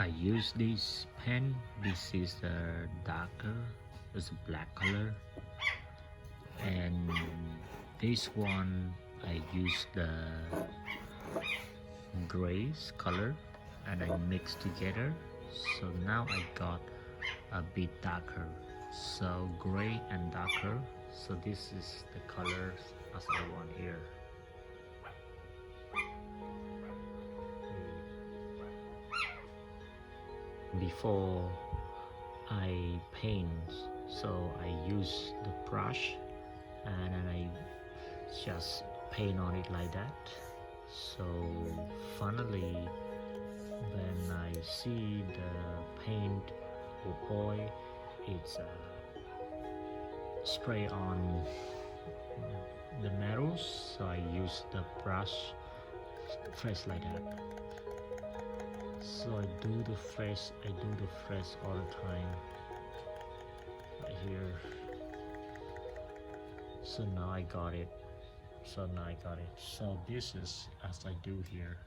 I use this pen. This is the darker, it's a black color, and this one I use the grays color and I mix together, so now I got a bit darker, so gray and darker. So this is the colors as I want here. Before I paint, so I use the brush and then I just paint on it like that. So finally, when I see the paint or oil, it's spray on the metals, so I use the brush fresh like that. So I do the fresh all the time right here. So now I got it. So this is as I do here.